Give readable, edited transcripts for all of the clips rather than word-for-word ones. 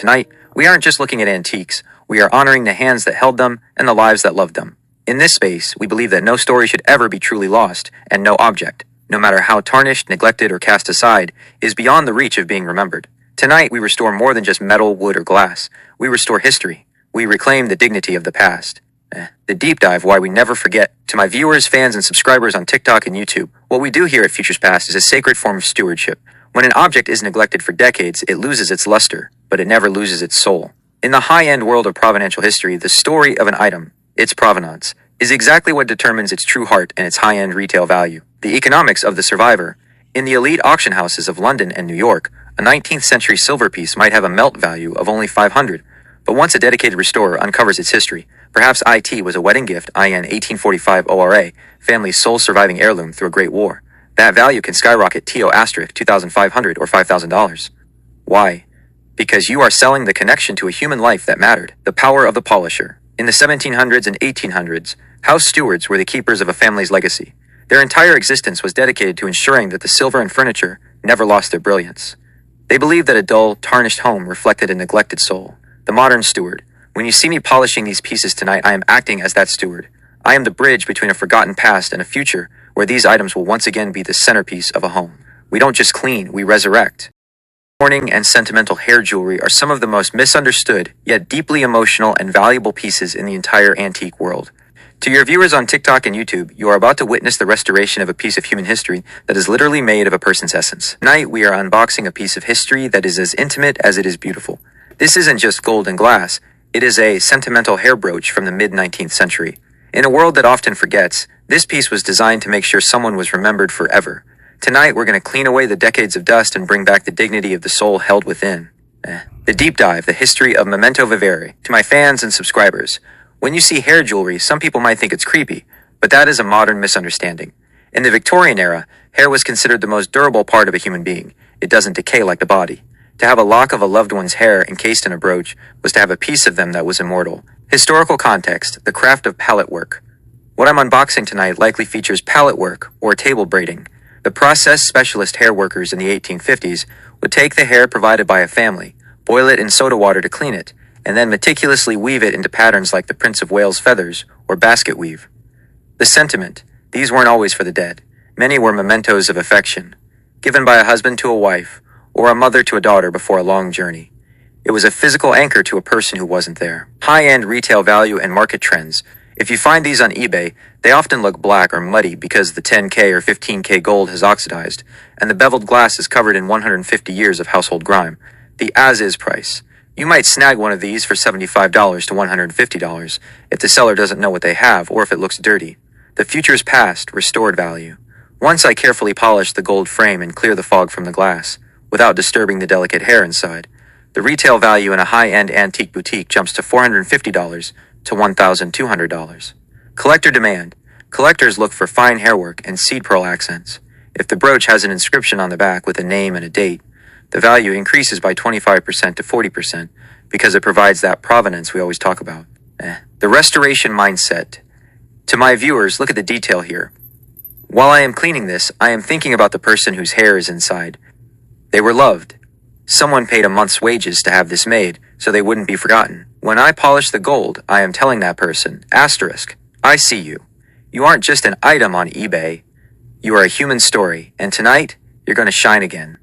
tonight, we aren't just looking at antiques, we are honoring the hands that held them and the lives that loved them. In this space, we believe that no story should ever be truly lost, and no object, no matter how tarnished, neglected, or cast aside, is beyond the reach of being remembered. Tonight, we restore more than just metal, wood, or glass. We restore history. We reclaim the dignity of the past. The deep dive, why we never forget. To my viewers, fans, and subscribers on TikTok and YouTube, what we do here at Futures Past is a sacred form of stewardship. When an object is neglected for decades, it loses its luster, but it never loses its soul. In the high-end world of provenance history, the story of an item, its provenance, is exactly what determines its true heart and its high-end retail value. The economics of the survivor. In the elite auction houses of London and New York, a 19th century silver piece might have a melt value of only $500, but once a dedicated restorer uncovers its history, perhaps IT was a wedding gift, IN 1845 ORA, family's sole surviving heirloom through a great war. That value can skyrocket TO asterisk $2,500 or $5,000. Why? Because you are selling the connection to a human life that mattered. The power of the polisher. In the 1700s and 1800s, house stewards were the keepers of a family's legacy. Their entire existence was dedicated to ensuring that the silver and furniture never lost their brilliance. They believed that a dull, tarnished home reflected a neglected soul. The modern steward. When you see me polishing these pieces tonight, I am acting as that steward. I am the bridge between a forgotten past and a future where these items will once again be the centerpiece of a home. We don't just clean, we resurrect. Mourning and sentimental hair jewelry are some of the most misunderstood, yet deeply emotional and valuable pieces in the entire antique world. To your viewers on TikTok and YouTube, you are about to witness the restoration of a piece of human history that is literally made of a person's essence. Tonight, we are unboxing a piece of history that is as intimate as it is beautiful. This isn't just gold and glass, it is a sentimental hair brooch from the mid-19th century. In a world that often forgets, this piece was designed to make sure someone was remembered forever. Tonight, we're going to clean away the decades of dust and bring back the dignity of the soul held within. The deep dive, the history of memento mori. To my fans and subscribers, when you see hair jewelry, some people might think it's creepy, but that is a modern misunderstanding. In the Victorian era, hair was considered the most durable part of a human being. It doesn't decay like the body. To have a lock of a loved one's hair encased in a brooch was to have a piece of them that was immortal. Historical context, the craft of palette work. What I'm unboxing tonight likely features palette work or table braiding. The process specialist hair workers in the 1850s would take the hair provided by a family, boil it in soda water to clean it, and then meticulously weave it into patterns like the Prince of Wales feathers or basket weave. The sentiment. These weren't always for the dead. Many were mementos of affection, given by a husband to a wife, or a mother to a daughter before a long journey. It was a physical anchor to a person who wasn't there. High-end retail value and market trends. If you find these on eBay, they often look black or muddy because the 10K or 15K gold has oxidized, and the beveled glass is covered in 150 years of household grime. The as-is price. You might snag one of these for $75 to $150 if the seller doesn't know what they have or if it looks dirty. The future's past, restored value. Once I carefully polish the gold frame and clear the fog from the glass, without disturbing the delicate hair inside, the retail value in a high-end antique boutique jumps to $450 to $1,200. Collector demand. Collectors look for fine hairwork and seed pearl accents. If the brooch has an inscription on the back with a name and a date, the value increases by 25% to 40% because it provides that provenance we always talk about. The restoration mindset. To my viewers, look at the detail here. While I am cleaning this, I am thinking about the person whose hair is inside. They were loved. Someone paid a month's wages to have this made, so they wouldn't be forgotten. When I polish the gold, I am telling that person, asterisk, I see you. You aren't just an item on eBay. You are a human story, and tonight, you're going to shine again.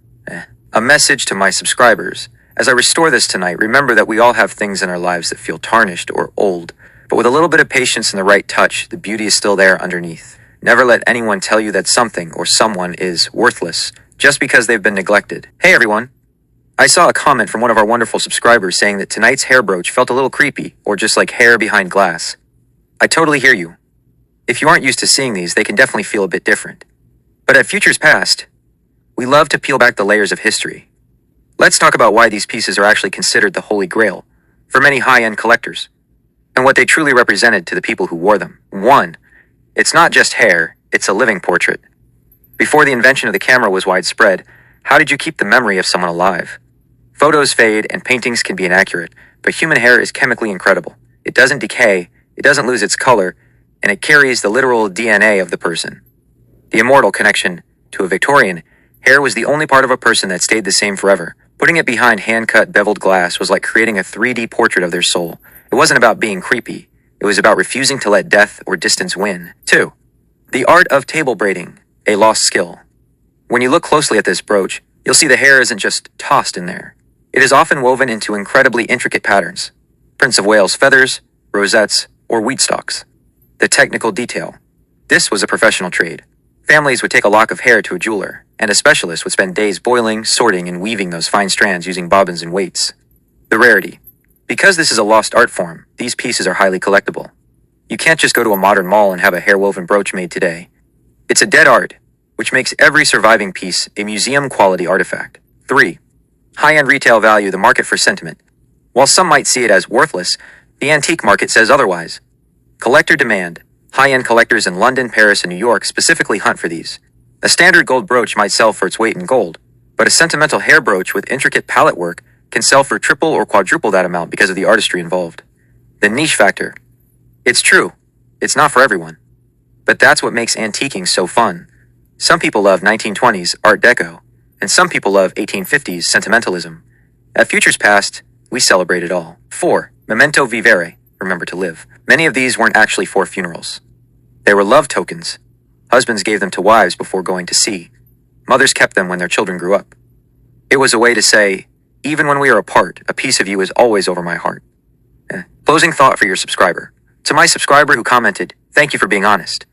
A message to my subscribers. As I restore this tonight, remember that we all have things in our lives that feel tarnished or old, but with a little bit of patience and the right touch, the beauty is still there underneath. Never let anyone tell you that something or someone is worthless just because they've been neglected. Hey everyone! I saw a comment from one of our wonderful subscribers saying that tonight's hair brooch felt a little creepy or just like hair behind glass. I totally hear you. If you aren't used to seeing these, they can definitely feel a bit different. But at Futures Past, we love to peel back the layers of history. Let's talk about why these pieces are actually considered the Holy Grail for many high-end collectors, and what they truly represented to the people who wore them. 1. It's not just hair, it's a living portrait. Before the invention of the camera was widespread, how did you keep the memory of someone alive? Photos fade and paintings can be inaccurate, but human hair is chemically incredible. It doesn't decay, it doesn't lose its color, and it carries the literal DNA of the person. The immortal connection to a Victorian, hair was the only part of a person that stayed the same forever. Putting it behind hand-cut beveled glass was like creating a 3D portrait of their soul. It wasn't about being creepy. It was about refusing to let death or distance win. 2. The art of table braiding, a lost skill. When you look closely at this brooch, you'll see the hair isn't just tossed in there. It is often woven into incredibly intricate patterns. Prince of Wales feathers, rosettes, or wheat stalks. The technical detail. This was a professional trade. Families would take a lock of hair to a jeweler, and a specialist would spend days boiling, sorting, and weaving those fine strands using bobbins and weights. The rarity. Because this is a lost art form, these pieces are highly collectible. You can't just go to a modern mall and have a hair-woven brooch made today. It's a dead art, which makes every surviving piece a museum-quality artifact. 3. High-end retail value, the market for sentiment. While some might see it as worthless, the antique market says otherwise. Collector demand. High-end collectors in London, Paris, and New York specifically hunt for these. A standard gold brooch might sell for its weight in gold, but a sentimental hair brooch with intricate palette work can sell for triple or quadruple that amount because of the artistry involved. The niche factor. It's true, it's not for everyone. But that's what makes antiquing so fun. Some people love 1920s Art Deco, and some people love 1850s sentimentalism. At Futures Past, we celebrate it all. 4. Memento vivere, remember to live. Many of these weren't actually for funerals. They were love tokens. Husbands gave them to wives before going to sea. Mothers kept them when their children grew up. It was a way to say, even when we are apart, a piece of you is always over my heart. Closing thought for your subscriber. To my subscriber who commented, thank you for being honest.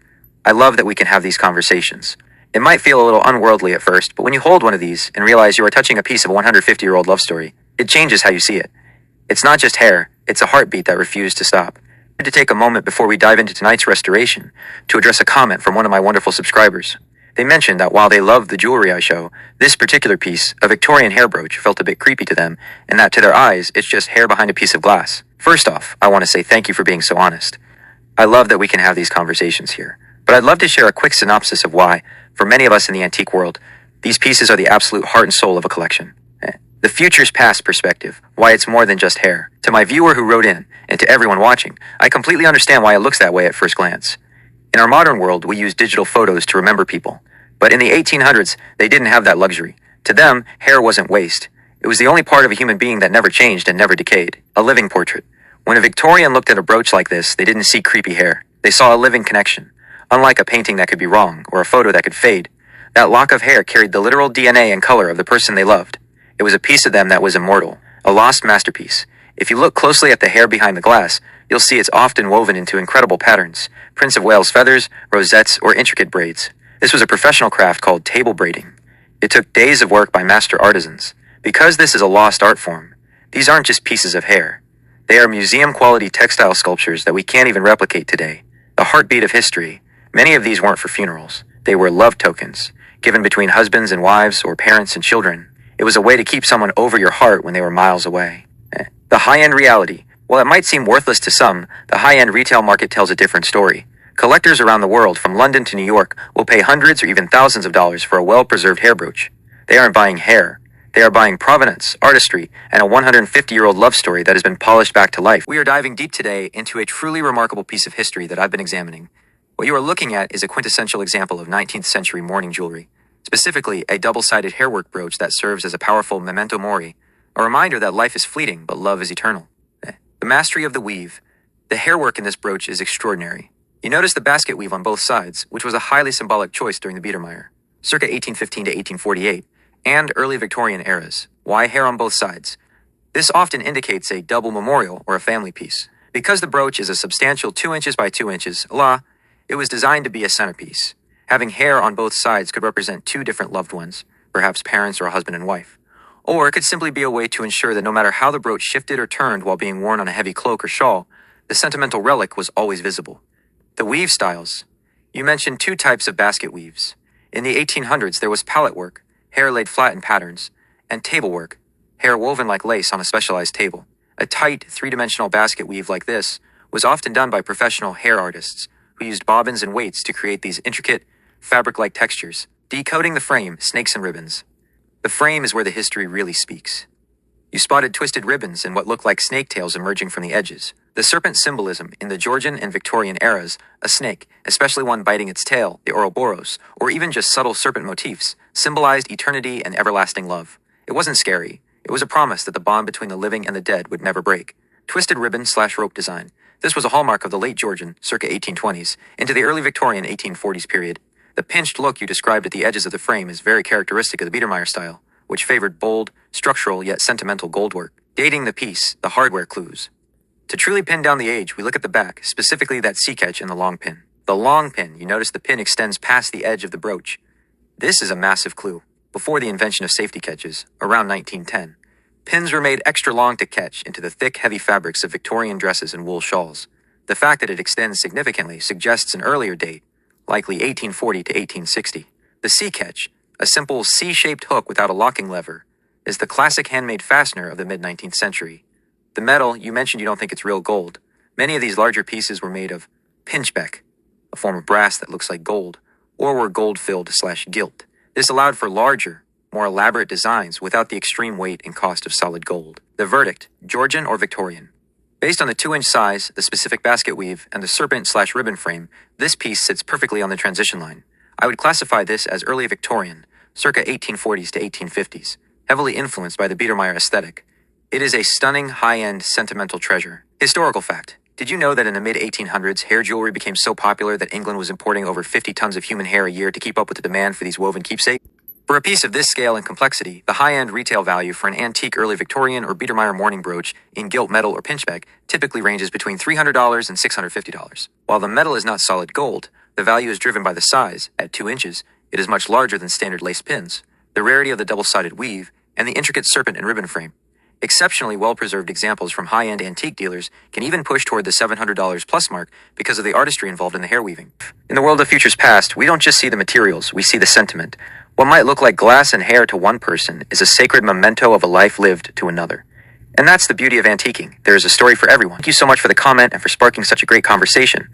I love that we can have these conversations. It might feel a little unworldly at first, but when you hold one of these and realize you are touching a piece of a 150-year-old love story, it changes how you see it. It's not just hair, it's a heartbeat that refused to stop. I had to take a moment before we dive into tonight's restoration to address a comment from one of my wonderful subscribers. They mentioned that while they loved the jewelry I show, this particular piece, a Victorian hair brooch, felt a bit creepy to them, and that to their eyes, it's just hair behind a piece of glass. First off, I want to say thank you for being so honest. I love that we can have these conversations here, but I'd love to share a quick synopsis of why, for many of us in the antique world, these pieces are the absolute heart and soul of a collection. The Futures Past perspective, why it's more than just hair. To my viewer who wrote in, and to everyone watching, I completely understand why it looks that way at first glance. In our modern world, we use digital photos to remember people. But in the 1800s, they didn't have that luxury. To them, hair wasn't waste. It was the only part of a human being that never changed and never decayed. A living portrait. When a Victorian looked at a brooch like this, they didn't see creepy hair. They saw a living connection. Unlike a painting that could be wrong, or a photo that could fade, that lock of hair carried the literal DNA and color of the person they loved. It was a piece of them that was immortal, a lost masterpiece. If you look closely at the hair behind the glass, you'll see it's often woven into incredible patterns, Prince of Wales feathers, rosettes, or intricate braids. This was a professional craft called table braiding. It took days of work by master artisans. Because this is a lost art form, these aren't just pieces of hair. They are museum-quality textile sculptures that we can't even replicate today. The heartbeat of history. Many of these weren't for funerals. They were love tokens, given between husbands and wives or parents and children. It was a way to keep someone over your heart when they were miles away. The high-end reality. While it might seem worthless to some, the high-end retail market tells a different story. Collectors around the world, from London to New York, will pay hundreds or even thousands of dollars for a well-preserved hair brooch. They aren't buying hair. They are buying provenance, artistry, and a 150-year-old love story that has been polished back to life. We are diving deep today into a truly remarkable piece of history that I've been examining. What you are looking at is a quintessential example of 19th century mourning jewelry. Specifically, a double-sided hairwork brooch that serves as a powerful memento mori, a reminder that life is fleeting but love is eternal. The mastery of the weave. The hairwork in this brooch is extraordinary. You notice the basket weave on both sides, which was a highly symbolic choice during the Biedermeier, circa 1815 to 1848, and early Victorian eras. Why hair on both sides? This often indicates a double memorial or a family piece. Because the brooch is a substantial 2 inches by 2 inches, it was designed to be a centerpiece. Having hair on both sides could represent two different loved ones, perhaps parents or a husband and wife. Or it could simply be a way to ensure that no matter how the brooch shifted or turned while being worn on a heavy cloak or shawl, the sentimental relic was always visible. The weave styles. You mentioned two types of basket weaves. In the 1800s, there was palette work, hair laid flat in patterns, and table work, hair woven like lace on a specialized table. A tight, three-dimensional basket weave like this was often done by professional hair artists who used bobbins and weights to create these intricate, fabric-like textures. Decoding the frame, snakes and ribbons. The frame is where the history really speaks. You spotted twisted ribbons and what looked like snake tails emerging from the edges. The serpent symbolism in the Georgian and Victorian eras, a snake, especially one biting its tail, the Ouroboros, or even just subtle serpent motifs, symbolized eternity and everlasting love. It wasn't scary. It was a promise that the bond between the living and the dead would never break. Twisted ribbon/rope design. This was a hallmark of the late Georgian, circa 1820s, into the early Victorian 1840s period. The pinched look you described at the edges of the frame is very characteristic of the Biedermeier style, which favored bold, structural yet sentimental goldwork. Dating the piece, the hardware clues. To truly pin down the age, we look at the back, specifically that C-catch in the long pin. The long pin, you notice the pin extends past the edge of the brooch. This is a massive clue. Before the invention of safety catches, around 1910, pins were made extra long to catch into the thick, heavy fabrics of Victorian dresses and wool shawls. The fact that it extends significantly suggests an earlier date, likely 1840 to 1860. The C-catch, a simple C-shaped hook without a locking lever, is the classic handmade fastener of the mid-19th century. The metal, you mentioned you don't think it's real gold. Many of these larger pieces were made of pinchbeck, a form of brass that looks like gold, or were gold-filled/gilt. This allowed for larger, more elaborate designs without the extreme weight and cost of solid gold. The verdict, Georgian or Victorian? Based on the 2-inch size, the specific basket weave, and the serpent/ribbon frame, this piece sits perfectly on the transition line. I would classify this as early Victorian, circa 1840s to 1850s, heavily influenced by the Biedermeier aesthetic. It is a stunning, high-end, sentimental treasure. Historical fact. Did you know that in the mid-1800s, hair jewelry became so popular that England was importing over 50 tons of human hair a year to keep up with the demand for these woven keepsakes? For a piece of this scale and complexity, the high-end retail value for an antique early Victorian or Biedermeier mourning brooch in gilt metal or pinchbeck typically ranges between $300 and $650. While the metal is not solid gold, the value is driven by the size. At 2 inches, it is much larger than standard lace pins, the rarity of the double-sided weave, and the intricate serpent and ribbon frame. Exceptionally well-preserved examples from high-end antique dealers can even push toward the $700 plus mark because of the artistry involved in the hair weaving. In the world of futures past, we don't just see the materials, we see the sentiment. What might look like glass and hair to one person is a sacred memento of a life lived to another. And that's the beauty of antiquing. There is a story for everyone. Thank you so much for the comment and for sparking such a great conversation.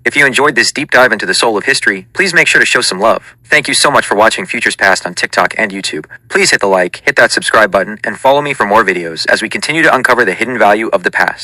If you enjoyed this deep dive into the soul of history, please make sure to show some love. Thank you so much for watching Futures Past on TikTok and YouTube. Please hit the like, hit that subscribe button, and follow me for more videos as we continue to uncover the hidden value of the past.